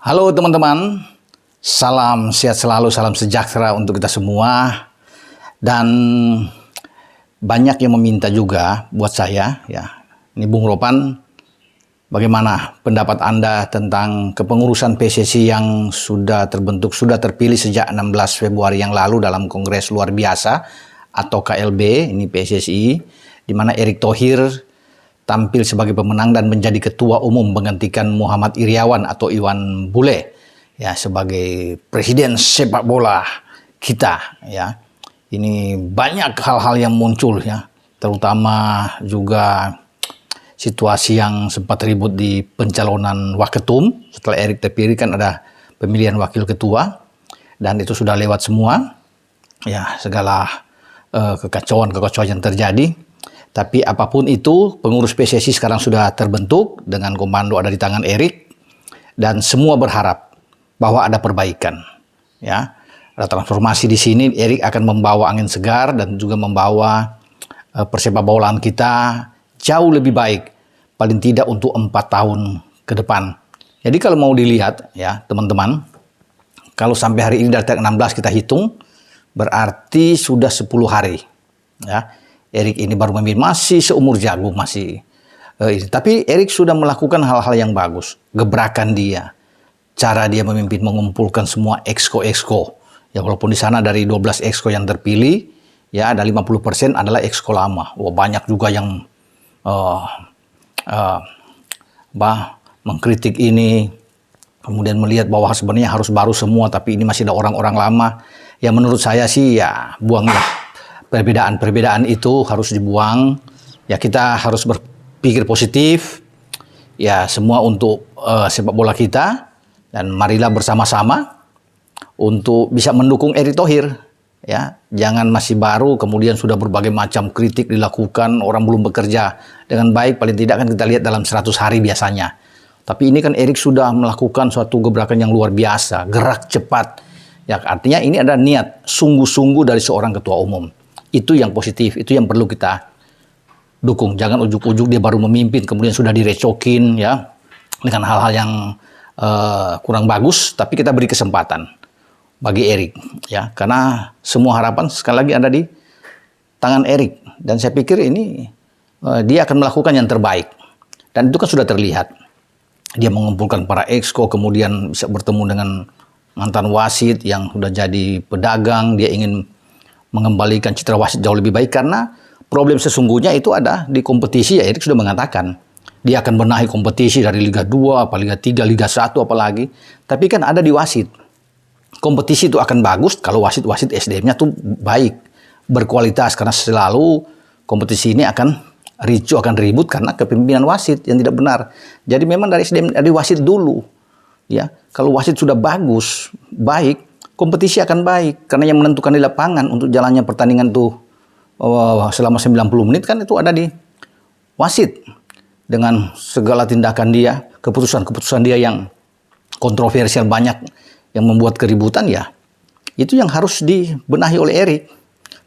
Halo teman-teman, salam sehat selalu, salam sejahtera untuk kita semua. Dan banyak yang meminta juga buat saya, ya. Ini Bung Ropan, bagaimana pendapat Anda tentang kepengurusan PSSI yang sudah terbentuk, sudah terpilih sejak 16 Februari yang lalu dalam Kongres Luar Biasa atau KLB, ini PSSI, di mana Erick Thohir tampil sebagai pemenang dan menjadi ketua umum menggantikan Muhammad Iryawan atau Iwan Bule ya sebagai presiden sepak bola kita ya. Ini banyak hal-hal yang muncul ya, terutama juga situasi yang sempat ribut di pencalonan waketum. Setelah Erick terpilih kan ada pemilihan wakil ketua dan itu sudah lewat semua ya, segala kekacauan yang terjadi. Tapi apapun itu, pengurus PSSI sekarang sudah terbentuk dengan komando ada di tangan Erick dan semua berharap bahwa ada perbaikan. Ya, ada transformasi di sini. Erick akan membawa angin segar dan juga membawa persepak bolaan kita jauh lebih baik, paling tidak untuk 4 tahun ke depan. Jadi kalau mau dilihat ya teman-teman, kalau sampai hari ini dari tanggal 16 kita hitung, berarti sudah 10 hari. Ya. Erick ini baru memimpin, masih seumur jagung masih. Tapi Erick sudah melakukan hal-hal yang bagus. Gebrakan dia, cara dia memimpin, mengumpulkan semua exco. Ya walaupun di sana dari 12 exco yang terpilih, ya ada 50% adalah exco lama. Wah, banyak juga yang mengkritik ini, kemudian melihat bahwa sebenarnya harus baru semua, tapi ini masih ada orang-orang lama. Ya menurut saya sih ya buanglah. Perbedaan itu harus dibuang. Ya kita harus berpikir positif. Ya semua untuk sepak bola kita. Dan marilah bersama-sama untuk bisa mendukung Erick Thohir. Ya, jangan masih baru kemudian sudah berbagai macam kritik dilakukan, orang belum bekerja dengan baik, paling tidak kan kita lihat dalam 100 hari biasanya. Tapi ini kan Erick sudah melakukan suatu gebrakan yang luar biasa, gerak cepat. Ya artinya ini ada niat sungguh-sungguh dari seorang ketua umum. Itu yang positif, itu yang perlu kita dukung. Jangan ujuk-ujuk dia baru memimpin, kemudian sudah direcokin ya dengan hal-hal yang kurang bagus. Tapi kita beri kesempatan bagi Erick ya, karena semua harapan sekali lagi ada di tangan Erick. Dan saya pikir ini dia akan melakukan yang terbaik. Dan itu kan sudah terlihat. Dia mengumpulkan para exco, kemudian bisa bertemu dengan mantan wasit yang sudah jadi pedagang. Dia ingin mengembalikan citra wasit jauh lebih baik, karena problem sesungguhnya itu ada di kompetisi. Ya Erick sudah mengatakan dia akan benahi kompetisi dari Liga 2, apa Liga 3, Liga 1 apalagi. Tapi kan ada di wasit. Kompetisi itu akan bagus kalau wasit-wasit SDM-nya tuh baik, berkualitas, karena selalu kompetisi ini akan ricu, akan ribut karena kepemimpinan wasit yang tidak benar. Jadi memang dari SDM, dari wasit dulu. Ya, kalau wasit sudah bagus, baik, kompetisi akan baik, karena yang menentukan di lapangan untuk jalannya pertandingan tuh selama 90 menit kan itu ada di wasit. Dengan segala tindakan dia, keputusan-keputusan dia yang kontroversial banyak, yang membuat keributan ya, itu yang harus dibenahi oleh Erick.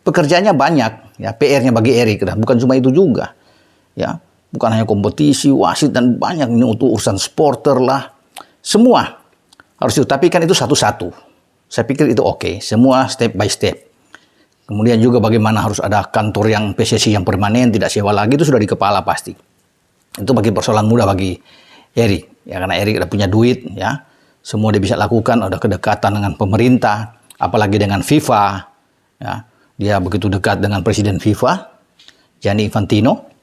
Pekerjaannya banyak, ya PR-nya bagi Erick, bukan cuma itu juga. Ya, bukan hanya kompetisi, wasit, dan banyak ini untuk urusan supporter lah. Semua harus itu, tapi kan itu satu-satu. Saya pikir itu oke, semua step by step. Kemudian juga bagaimana harus ada kantor yang PSSI yang permanen, tidak sewa lagi, itu sudah di kepala pasti. Itu bagi persoalan mudah bagi Erick, ya karena Erick udah punya duit, ya semua dia bisa lakukan, ada kedekatan dengan pemerintah, apalagi dengan FIFA, ya dia begitu dekat dengan Presiden FIFA, Gianni Infantino.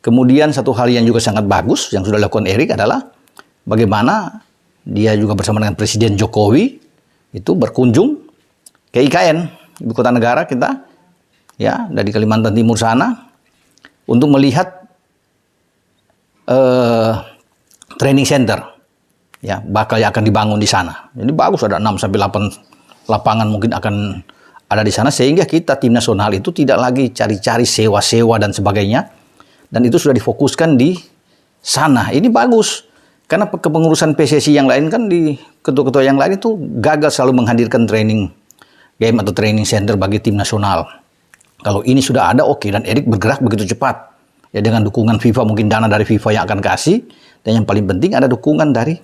Kemudian satu hal yang juga sangat bagus yang sudah dilakukan Erick adalah bagaimana dia juga bersama dengan Presiden Jokowi itu berkunjung ke IKN, ibu kota negara kita, ya dari Kalimantan Timur sana, untuk melihat training center, ya bakal yang akan dibangun di sana. Jadi bagus, ada 6-8 lapangan mungkin akan ada di sana, sehingga kita tim nasional itu tidak lagi cari-cari sewa-sewa dan sebagainya, dan itu sudah difokuskan di sana. Ini bagus. Karena kepengurusan PSSI yang lain kan di ketua-ketua yang lain itu gagal selalu menghadirkan training game atau training center bagi tim nasional. Kalau ini sudah ada oke, dan Erick bergerak begitu cepat. Ya dengan dukungan FIFA, mungkin dana dari FIFA yang akan kasih, dan yang paling penting ada dukungan dari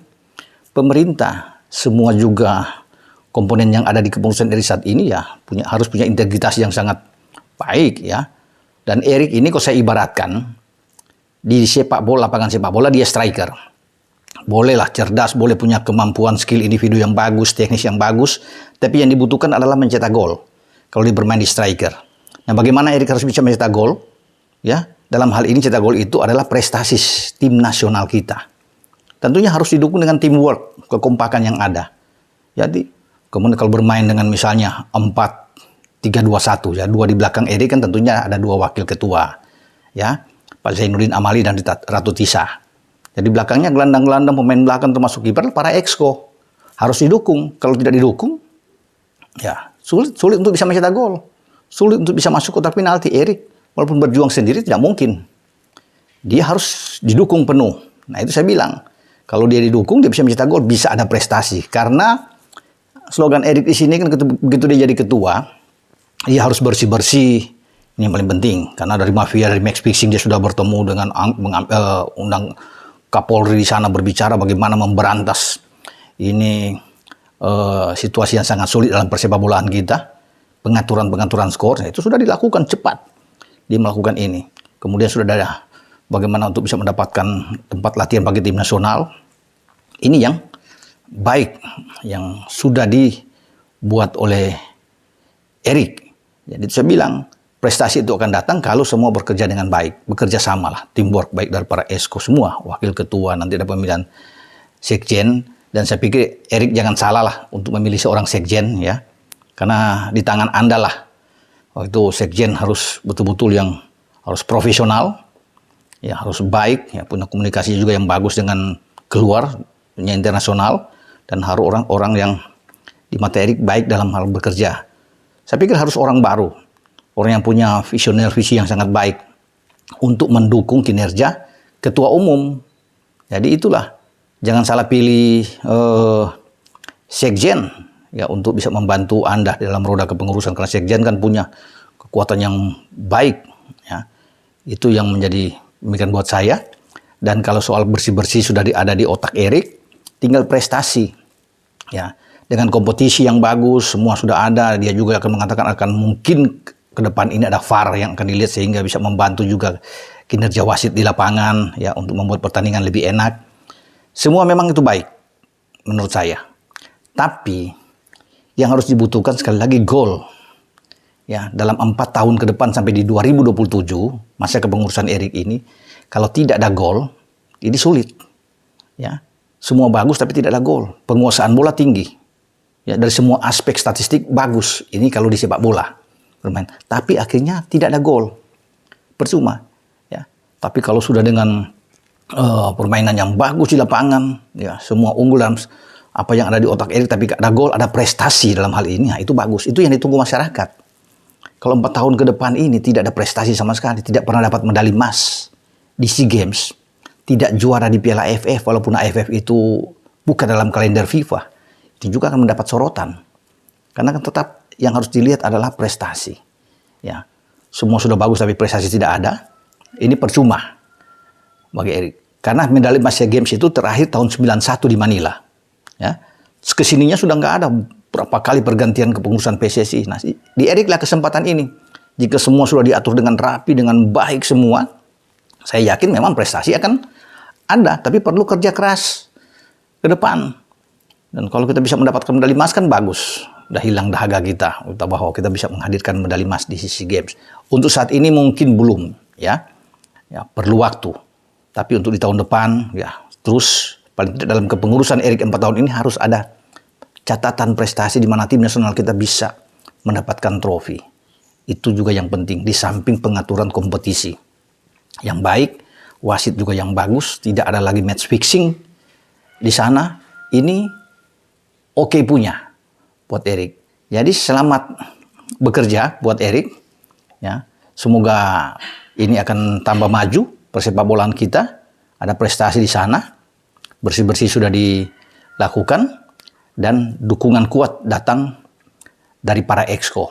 pemerintah semua juga komponen yang ada di kepengurusan Erik saat ini ya harus punya integritas yang sangat baik ya. Dan Erik ini kalau saya ibaratkan di lapangan sepak bola dia striker. Bolehlah cerdas, boleh punya kemampuan skill individu yang bagus, teknis yang bagus, tapi yang dibutuhkan adalah mencetak gol. Kalau dia bermain di striker. Nah, bagaimana Erik harus bisa mencetak gol? Ya, dalam hal ini cetak gol itu adalah prestasi tim nasional kita. Tentunya harus didukung dengan teamwork, kekompakan yang ada. Jadi, kemudian kalau bermain dengan misalnya 4-3-2-1 ya, 2 di belakang Erik kan tentunya ada 2 wakil ketua. Ya, Pak Zainuddin Amali dan Ratu Tisa. Jadi belakangnya gelandang-gelandang pemain belakang termasuk kiper para exco. Harus didukung. Kalau tidak didukung, ya sulit untuk bisa mencetak gol. Sulit untuk bisa masuk kotak penalti. Erik walaupun berjuang sendiri tidak mungkin. Dia harus didukung penuh. Nah itu saya bilang, kalau dia didukung dia bisa mencetak gol, bisa ada prestasi. Karena slogan Erik di sini kan begitu dia jadi ketua, dia harus bersih-bersih. Ini yang paling penting. Karena dari mafia, dari match fixing dia sudah bertemu dengan undang Kapolri di sana berbicara bagaimana memberantas ini situasi yang sangat sulit dalam persepak bolaan kita. Pengaturan skor, itu sudah dilakukan cepat. Dia melakukan ini. Kemudian sudah ada bagaimana untuk bisa mendapatkan tempat latihan bagi tim nasional. Ini yang baik, yang sudah dibuat oleh Erik. Jadi itu saya bilang, prestasi itu akan datang kalau semua bekerja dengan baik. Bekerja sama lah, teamwork baik dari para esko semua, wakil ketua, nanti ada pemilihan sekjen. Dan saya pikir Erik jangan salah lah untuk memilih seorang sekjen ya. Karena di tangan Anda lah. Waktu itu sekjen harus betul-betul yang harus profesional, ya harus baik, ya punya komunikasi juga yang bagus dengan keluar, dunia internasional, dan harus orang-orang yang di mata Erik baik dalam hal bekerja. Saya pikir harus orang baru, orang yang punya visioner, visi yang sangat baik untuk mendukung kinerja ketua umum. Jadi itulah, jangan salah pilih sekjen ya untuk bisa membantu Anda dalam roda kepengurusan, karena sekjen kan punya kekuatan yang baik ya. Itu yang menjadi demikian buat saya. Dan kalau soal bersih-bersih sudah ada di otak Erik, tinggal prestasi ya. Dengan kompetisi yang bagus, semua sudah ada, dia juga akan mengatakan akan mungkin ke depan ini ada VAR yang akan dilihat sehingga bisa membantu juga kinerja wasit di lapangan ya untuk membuat pertandingan lebih enak. Semua memang itu baik menurut saya. Tapi yang harus dibutuhkan sekali lagi gol. Ya, dalam 4 tahun ke depan sampai di 2027 masa kepengurusan Erik ini, kalau tidak ada gol, ini sulit. Ya, semua bagus tapi tidak ada gol. Penguasaan bola tinggi. Ya, dari semua aspek statistik bagus. Ini kalau di sepak bola bermain. Tapi akhirnya tidak ada gol. Percuma. Ya, tapi kalau sudah dengan permainan yang bagus di lapangan, ya semua unggul dalam apa yang ada di otak Erik, tapi ada gol, ada prestasi dalam hal ini, nah itu bagus. Itu yang ditunggu masyarakat. Kalau 4 tahun ke depan ini tidak ada prestasi sama sekali, tidak pernah dapat medali emas di SEA Games, tidak juara di Piala AFF, walaupun AFF itu bukan dalam kalender FIFA, itu juga akan mendapat sorotan. Karena kan tetap yang harus dilihat adalah prestasi. Ya, semua sudah bagus tapi prestasi tidak ada, ini percuma bagi Erik. Karena medali emas SEA Games itu terakhir tahun 91 di Manila. Ya, kesininya sudah nggak ada, berapa kali pergantian kepengurusan PSSI. Nah, di Erik lah kesempatan ini. Jika semua sudah diatur dengan rapi, dengan baik semua, saya yakin memang prestasi akan ada, tapi perlu kerja keras ke depan. Dan kalau kita bisa mendapatkan medali emas kan bagus. Udah hilang dahaga kita, bahwa kita bisa menghadirkan medali emas di SEA Games. Untuk saat ini mungkin belum, ya perlu waktu. Tapi untuk di tahun depan, ya terus paling tidak dalam kepengurusan Erik 4 tahun ini harus ada catatan prestasi di mana tim nasional kita bisa mendapatkan trofi. Itu juga yang penting, di samping pengaturan kompetisi yang baik, wasit juga yang bagus, tidak ada lagi match fixing di sana. Ini oke punya buat Erik. Jadi selamat bekerja buat Erik. Ya, semoga ini akan tambah maju persepak bolaan kita. Ada prestasi di sana. Bersih-bersih sudah dilakukan dan dukungan kuat datang dari para exco.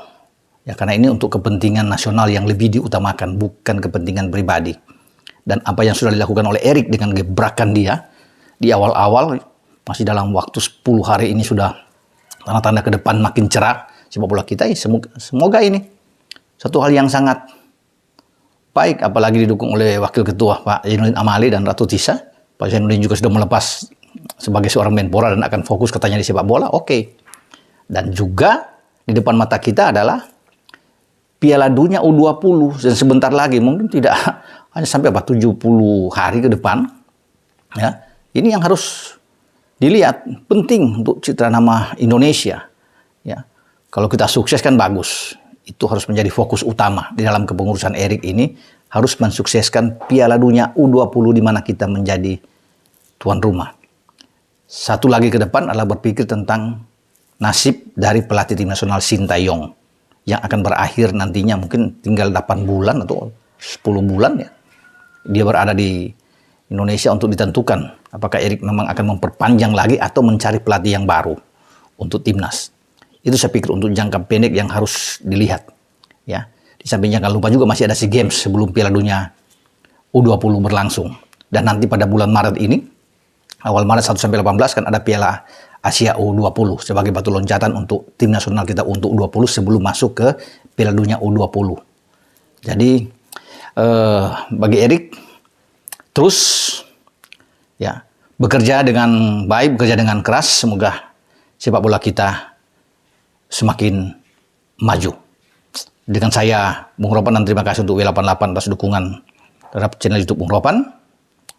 Ya, karena ini untuk kepentingan nasional yang lebih diutamakan, bukan kepentingan pribadi. Dan apa yang sudah dilakukan oleh Erik dengan gebrakan dia di awal-awal masih dalam waktu 10 hari ini sudah tanda-tanda ke depan makin cerah sepak bola kita. Semoga ini satu hal yang sangat baik, apalagi didukung oleh Wakil Ketua Pak Zainuddin Amali dan Ratu Tisa. Pak Zainuddin juga sudah melepas sebagai seorang Menpora dan akan fokus katanya di sepak bola. Oke. Dan juga di depan mata kita adalah Piala Dunia U20 dan sebentar lagi, mungkin tidak hanya sampai 70 hari ke depan. Ya, ini yang harus dilihat, penting untuk citra nama Indonesia. Ya, kalau kita sukses kan bagus. Itu harus menjadi fokus utama di dalam kepengurusan Erik ini, harus mensukseskan Piala Dunia U20 di mana kita menjadi tuan rumah. Satu lagi ke depan adalah berpikir tentang nasib dari pelatih tim nasional Sintayong yang akan berakhir nantinya mungkin tinggal 8 bulan atau 10 bulan ya. Dia berada di Indonesia untuk ditentukan apakah Erik memang akan memperpanjang lagi atau mencari pelatih yang baru untuk timnas. Itu saya pikir untuk jangka pendek yang harus dilihat. Ya. Di samping jangan lupa juga masih ada SEA Games sebelum Piala Dunia U20 berlangsung. Dan nanti pada bulan Maret ini, awal Maret 1-18 kan ada Piala Asia U20 sebagai batu loncatan untuk tim nasional kita untuk U20 sebelum masuk ke Piala Dunia U20. Jadi bagi Erik terus ya bekerja dengan baik, bekerja dengan keras, semoga sepak bola kita semakin maju. Dengan saya Bung Ropan, dan terima kasih untuk W88 atas dukungan terhadap channel YouTube Bung Ropan,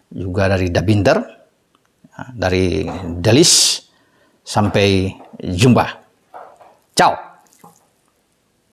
juga dari Dabinter, dari Delis. Sampai jumpa. Ciao.